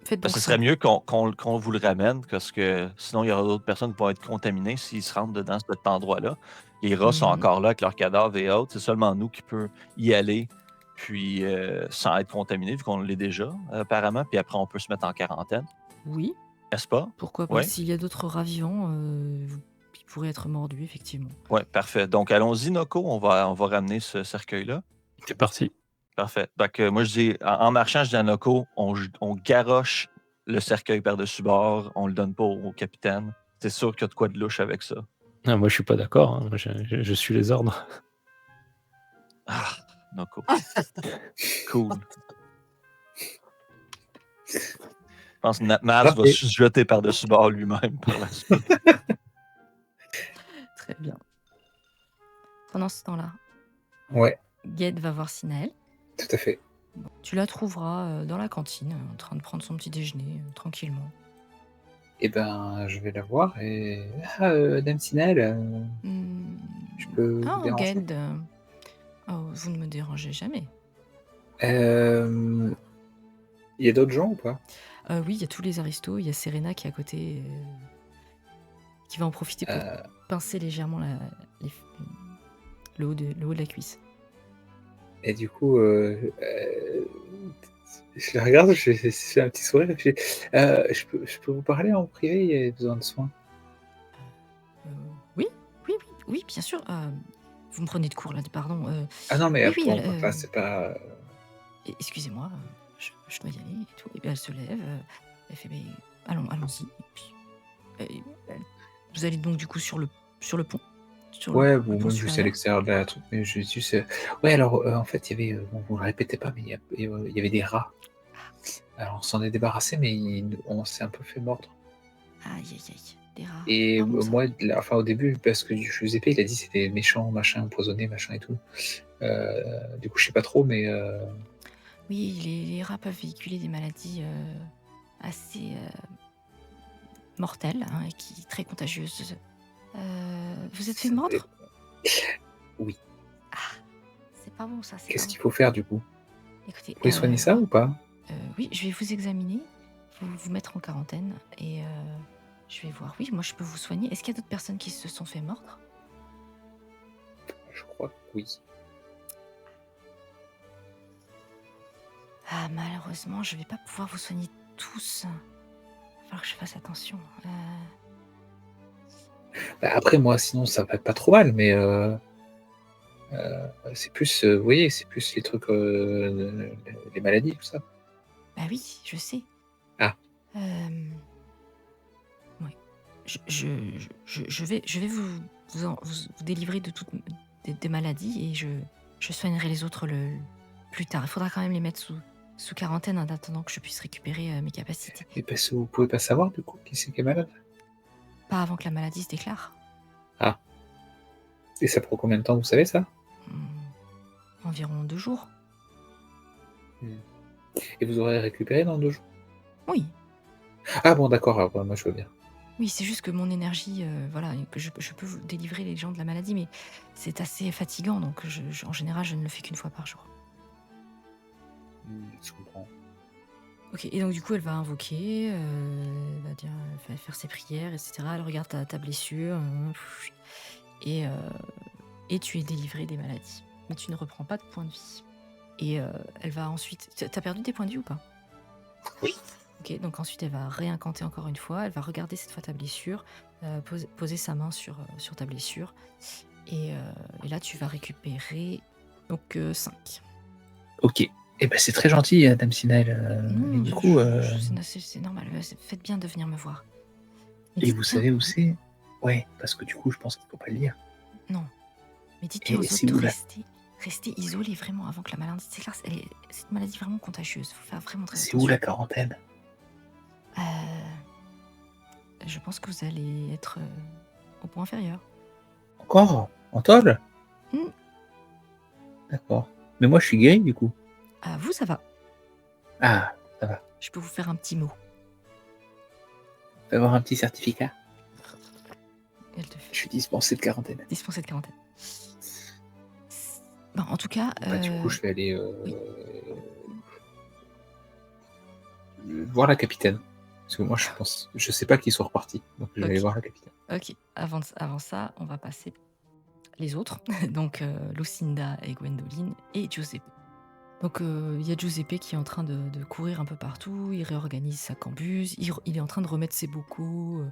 Faites donc Ce ça. serait mieux qu'on vous le ramène parce que sinon il y aura d'autres personnes qui vont être contaminées s'ils se rendent dans cet endroit-là. Les rats sont Mhm. encore là avec leurs cadavres et autres. C'est seulement nous qui peut y aller puis sans être contaminé vu qu'on l'est déjà apparemment. Puis après on peut se mettre en quarantaine, Oui. n'est-ce pas? Pourquoi pas? Ouais. S'il y a d'autres rats vivants, ils pourraient être mordus, effectivement. Ouais, parfait. Donc allons-y, Noko, on va ramener ce cercueil-là. C'est parti. Parfait. Donc moi je dis en marchant, je dis à Noko, on garoche le cercueil par-dessus bord, on le donne pas au capitaine. C'est sûr qu'il y a de quoi de louche avec ça. Ah, moi, je suis pas d'accord. Hein. Je suis les ordres. Ah, Noko. Cool. Je pense que Maz va Parfait. se jeter par-dessus bord lui-même par la suite. Très bien. Pendant ce temps-là, Ouais, Gued va voir Sinaël. tout à fait. Bon, tu la trouveras dans la cantine, en train de prendre son petit déjeuner, tranquillement. Eh ben, je vais la voir et. Ah, Dame Sinel, je peux vous Ah, déranger? Gued. Oh, vous ne me dérangez jamais. Il y a d'autres gens ou pas? Oui, il y a tous les aristos. Il y a Serena qui est à côté, qui va en profiter pour pincer légèrement le haut de la cuisse. Et du coup, je la regarde, je fais un petit sourire et je fais, je peux vous parler en privé, il y a besoin de soins. Oui, bien sûr. Vous me prenez de court là, pardon. Ah non, mais Oui, après, elle, enfin, c'est pas. Excusez-moi, je dois y aller et tout. Et puis elle se lève, elle fait mais allons-y. Et puis, vous allez donc du coup sur le pont, sur Ouais, le ou pont même juste à supérieur. l'extérieur de la truc, mais juste. Ouais, alors en fait, il y avait. Bon, vous ne le répétez pas, mais il y avait des rats. Alors, on s'en est débarrassé, mais on s'est un peu fait mordre. Aïe, aïe, aïe. Des rats. Et Pas bon, ça. moi, enfin, au début, parce que Giuseppe, il a dit que c'était méchant, machin, empoisonné, machin et tout. Du coup, je sais pas trop, mais Oui, les rats peuvent véhiculer des maladies assez mortelles hein, et très contagieuses. Vous êtes fait ça mordre? oui. Ah, c'est pas bon ça, c'est pas Qu'est-ce bon. qu'il faut faire du coup? Écoutez, Vous pouvez soigner ça ou pas? oui, je vais vous examiner, vous mettre en quarantaine et je vais voir. Oui, moi je peux vous soigner. Est-ce qu'il y a d'autres personnes qui se sont fait mordre? Je crois que oui. Ah, malheureusement, je vais pas pouvoir vous soigner tous. Il va falloir que je fasse attention. Bah, après, moi, sinon, ça va pas trop mal, mais c'est plus, vous voyez, c'est plus les trucs, les maladies, tout ça. Bah oui, je sais. Ah. Oui. Je vais vous délivrer de toutes des maladies et je soignerai les autres plus tard. Il faudra quand même les mettre sous quarantaine en attendant que je puisse récupérer mes capacités. Et parce que vous pouvez pas savoir, du coup, qui c'est qui est malade? Pas avant que la maladie se déclare. Et ça prend combien de temps, vous savez ça? Environ 2 jours. Et vous aurez récupéré dans 2 jours? Oui. Ah bon, d'accord, alors, moi, je veux bien. Oui, c'est juste que mon énergie, voilà, et que je peux vous délivrer les gens de la maladie, mais c'est assez fatigant, donc en général, je ne le fais qu'une fois par jour. Je comprends. Ok, et donc du coup, elle va invoquer, elle va dire, elle va faire ses prières, etc. Elle regarde ta blessure, et tu es délivré des maladies. Mais tu ne reprends pas de points de vie. Et elle va ensuite... T'as perdu des points de vie ou pas? Oui. Ok, donc ensuite elle va réincanter encore une fois, elle va regarder cette fois ta blessure, poser sa main sur ta blessure, et là tu vas récupérer donc 5. Ok. Eh ben, c'est très gentil, Dame Sinael. Et du coup, c'est normal, faites bien de venir me voir. Mais et dites vous bien- savez où c'est? Ouais, parce que du coup, je pense qu'il faut pas le dire. Non, mais dites bien Et aux c'est autres où de là? rester isolés vraiment avant que la maladie s'éclate. C'est une maladie vraiment contagieuse, faut faire vraiment très C'est attention. où la quarantaine? Je pense que vous allez être au point inférieur. Encore? En tôle? Hmm. D'accord. Mais moi, je suis guéri, du coup. Vous, ça va. Ah, ça va. Je peux vous faire un petit mot. On peut avoir un petit certificat. Elle te fait Je suis dispensé de quarantaine. dispenser de quarantaine. Bon, en tout cas, Bah, du coup, je vais aller oui. voir la capitaine. Parce que moi, je sais pas qu'ils sont repartis. Donc, je vais aller Ok. voir la capitaine. Ok, avant ça, on va passer les autres. Donc Lucinda et Gwendoline et Giuseppe. Donc il y a Giuseppe qui est en train de courir un peu partout, il réorganise sa cambuse, il est en train de remettre ses bocaux,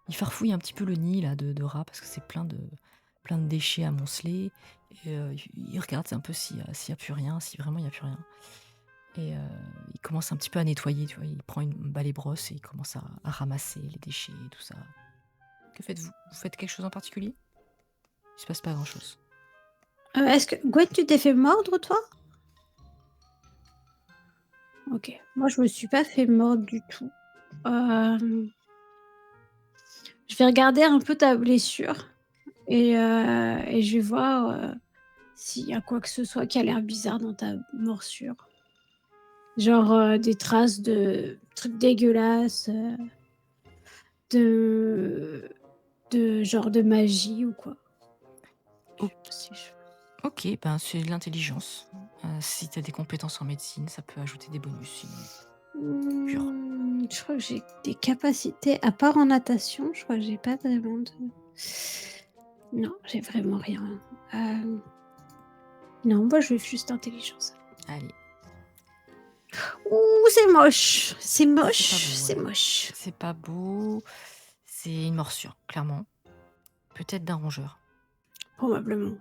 il farfouille un petit peu le nid là, de rats parce que c'est plein de déchets amoncelés. Et il regarde un peu s'il n'y a plus rien, si vraiment il n'y a plus rien. Et il commence un petit peu à nettoyer, tu vois, il prend une balai brosse et il commence à ramasser les déchets et tout ça. Que faites-vous? Vous faites quelque chose en particulier? Il se passe pas grand-chose. Est-ce que Gwen, tu t'es fait mordre, toi? Ok. Moi, je me suis pas fait mordre du tout. Je vais regarder un peu ta blessure et je vais voir s'il y a quoi que ce soit qui a l'air bizarre dans ta morsure. Genre des traces de trucs dégueulasses, de genre de magie ou quoi. Ok. Ok, ben c'est de l'intelligence. Si tu as des compétences en médecine, ça peut ajouter des bonus. Sinon. Pur. Je crois que j'ai des capacités, à part en natation, je crois que j'ai pas vraiment de... Non, j'ai vraiment rien. Non, moi je vais juste intelligence. Allez, Ouh, c'est moche. C'est moche. C'est C'est pas beau, ouais. moche. c'est pas beau. C'est une morsure, clairement. Peut-être d'un rongeur. Probablement.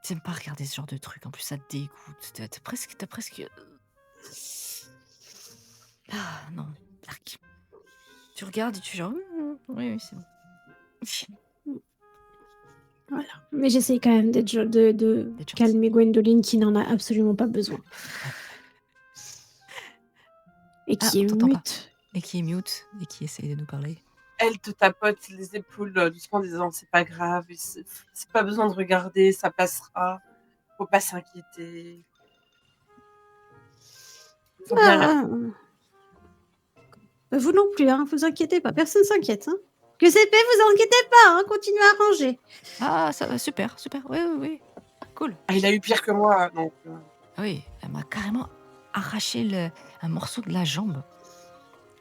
T'aimes pas regarder ce genre de truc. En plus, ça te dégoûte. T'as presque... Ah, non. Arc. Tu regardes et tu fais genre... Oui, c'est bon. Voilà. Mais j'essaye quand même de D'être gentille. calmer Gwendoline qui n'en a absolument pas besoin. Et Ah, qui est on t'entend pas. mute. Et qui est mute et qui essaye de nous parler. Elle te tapote les épaules doucement en disant c'est pas grave, c'est pas besoin de regarder, ça passera. Faut pas s'inquiéter. Faut bien. Vous non plus, hein, vous inquiétez pas, personne s'inquiète. Hein. Que c'est fait, vous inquiétez pas, hein, continuez à ranger. Ah, ça va, super, super. Oui, oui, oui. Cool. Ah, il a eu pire que moi, donc. Ah oui, elle m'a carrément arraché un morceau de la jambe.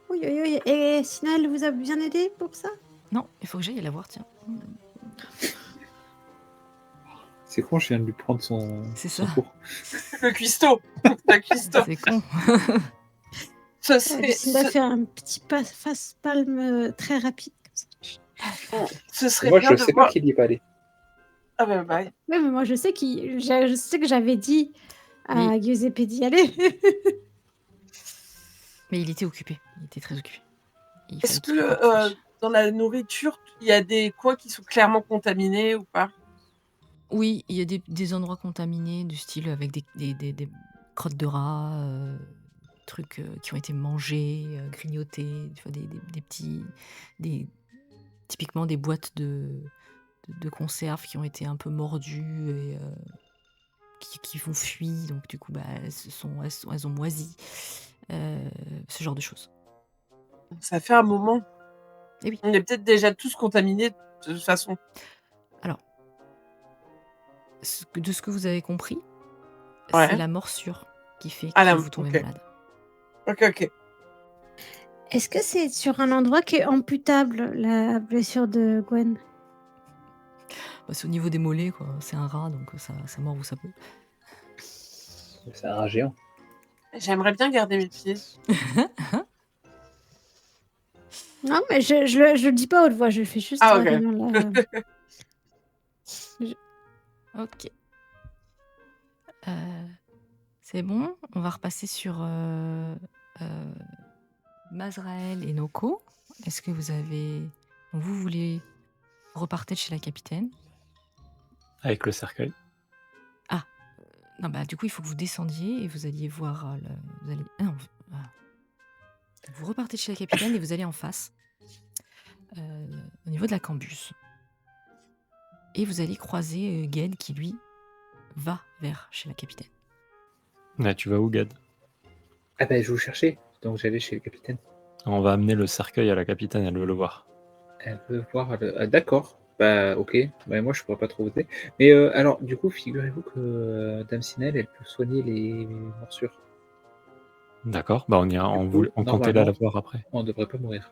Oui, oui, oui. Et Sina, elle vous a bien aidé pour ça? Non, il faut que j'aille la voir, tiens. C'est con, je viens de lui prendre C'est son ça. cours. Le cuistot. Le cuistot. C'est con. Ce serait, Lucinda fait un petit face-palme très rapide. ce serait Moi, bien je de sais voir. pas qu'il y est pas allé. Ah ben bye. Oui, mais moi, je sais que j'avais dit à Giuseppe d'y aller. Mais il était occupé. Il était très occupé. Il Est-ce fallait qu'il que parte. dans la nourriture, il y a des coins qui sont clairement contaminés ou pas? Oui, il y a des endroits contaminés du style avec des crottes de rats, trucs qui ont été mangés, grignotés, tu vois, des petits, typiquement des boîtes de conserve qui ont été un peu mordues et qui vont fuir, donc du coup, bah, elles ont moisi, ce genre de choses. Ça fait un moment. Eh oui. On est peut-être déjà tous contaminés de toute façon. Alors, de ce que vous avez compris, Ouais. c'est la morsure qui fait Ah, que vous tombez ok. malade. Ok. Est-ce que c'est sur un endroit qui est amputable, la blessure de Gwen? Bah, c'est au niveau des mollets, quoi. C'est un rat, donc ça mord où ça peut. C'est un rat géant. J'aimerais bien garder mes pieds. Non, mais je le dis pas à haute voix, je le fais juste Ah, ok. vraiment là. Ok. C'est bon. On va repasser sur Mazrael et Noko. Est-ce que vous voulez repartir de chez la capitaine? Avec le cercueil. Non, bah du coup, il faut que vous descendiez et vous alliez voir vous repartez de chez la capitaine et vous allez en face, au niveau de la cambus. Et vous allez croiser Ged qui, lui, va vers chez la capitaine. Là, tu vas où, Gad? Ah ben, je vous cherchais, donc j'allais chez le capitaine. On va amener le cercueil à la capitaine, elle veut le voir. Elle veut voir le... Ah, d'accord. Bah, ok. Bah, moi, je pourrais pas trop vous aider. Mais alors, du coup, figurez-vous que Dame Sinel, elle peut soigner les morsures. D'accord, bah on coup, comptait la voir après. On devrait pas mourir.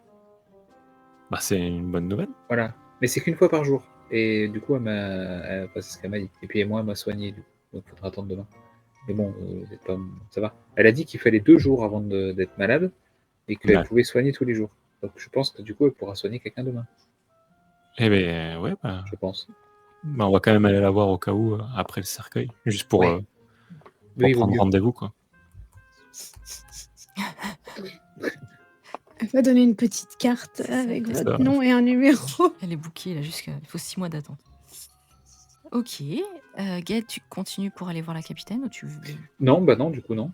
Bah c'est une bonne nouvelle. Voilà. Mais c'est qu'une fois par jour. Et du coup, c'est ce qu'elle m'a dit. Et puis moi, elle m'a soigné, du coup. Donc, il faudra attendre demain. Mais bon, ça va. Elle a dit qu'il fallait 2 jours avant d'être malade et qu'elle pouvait soigner tous les jours. Donc, je pense que du coup, elle pourra soigner quelqu'un demain. Eh ben, ouais, bah. Je pense. Bah, on va quand même aller la voir au cas où, après le cercueil. Juste pour, prendre rendez-vous, quoi. Elle va donner une petite carte avec votre nom et un numéro. Elle est bookée, là, il faut 6 mois d'attente. Ok. Ged, tu continues pour aller voir la capitaine ou tu veux... Non, bah non, du coup, non.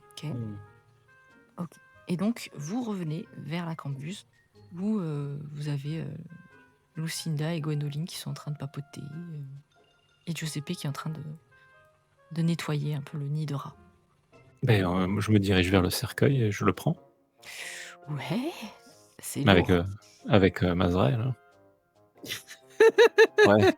Ok. Et donc, vous revenez vers la campus où vous avez Lucinda et Gwendoline qui sont en train de papoter et Giuseppe qui est en train de nettoyer un peu le nid de rat. Ben, je me dirige vers le cercueil et je le prends. Ouais, c'est Mais lourd. avec Mazrael. Hein. Ouais.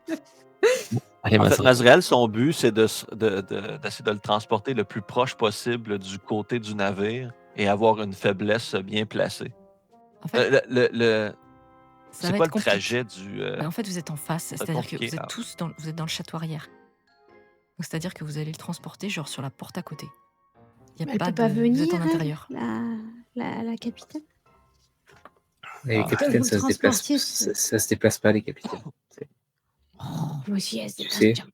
Allez, en fait, Mazrael, son but, c'est d'essayer de le transporter le plus proche possible du côté du navire et avoir une faiblesse bien placée. En fait, c'est quoi le trajet du... En fait, vous êtes en face, c'est-à-dire que vous êtes tous vous êtes dans le château arrière. Donc, c'est-à-dire que vous allez le transporter genre sur la porte à côté. Elle peut pas venir, vous êtes en intérieur. La capitaine. Les capitaines, ça se déplace pas, les capitaines. Moi aussi, elle se déplace bien.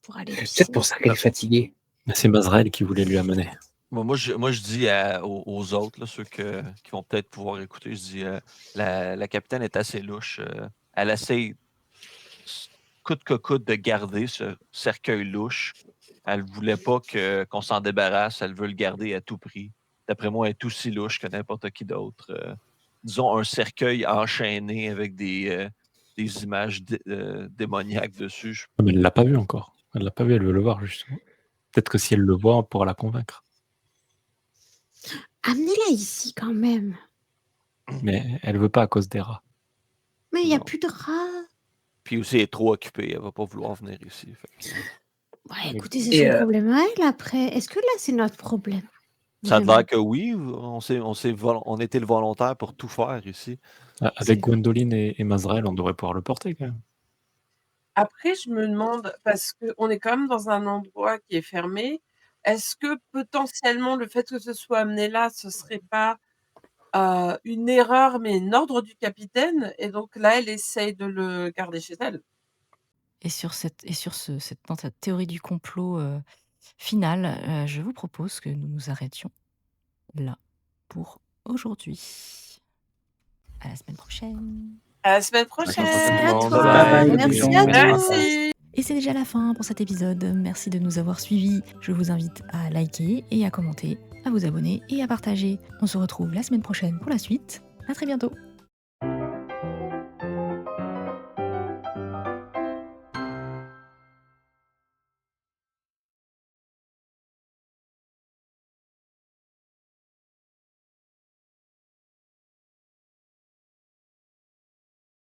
Pour aller peut-être pour ça qu'elle est fatiguée. C'est Mazrael qui voulait lui amener. Moi, je dis aux autres, là, ceux qui vont peut-être pouvoir écouter, je dis la capitaine est assez louche. Elle essaie coûte que coûte de garder ce cercueil louche. Elle voulait pas qu'on s'en débarrasse, elle veut le garder à tout prix. D'après moi, elle est aussi louche que n'importe qui d'autre. Disons un cercueil enchaîné avec des images démoniaques dessus. Mais elle l'a pas vu encore. Elle l'a pas vu, elle veut le voir justement. Peut-être que si elle le voit, on pourra la convaincre. Amenez-la ici quand même. Mais elle veut pas à cause des rats. Mais il n'y a Non. plus de rats. Puis aussi, elle est trop occupée, elle va pas vouloir venir ici. Fait que, Ouais, écoutez, c'est Et, son problème à elle après. Est-ce que là, c'est notre problème? ça a Vraiment. l'air que oui, on était le volontaire pour tout faire ici. Avec C'est- Gwendoline et Mazrael, on devrait pouvoir le porter quand même. Après, je me demande, parce qu'on est quand même dans un endroit qui est fermé, est-ce que potentiellement le fait que ce soit amené là, ce serait pas une erreur, mais un ordre du capitaine? Et donc là, elle essaye de le garder chez elle. Et dans cette théorie du complot finale, je vous propose que nous nous arrêtions là pour aujourd'hui. À la semaine prochaine. À la semaine prochaine. prochaine. Merci à Bye toi. bye. Merci Bye. à toi. Merci. Et c'est déjà la fin pour cet épisode. Merci de nous avoir suivis. Je vous invite à liker et à commenter, à vous abonner et à partager. On se retrouve la semaine prochaine pour la suite. À très bientôt.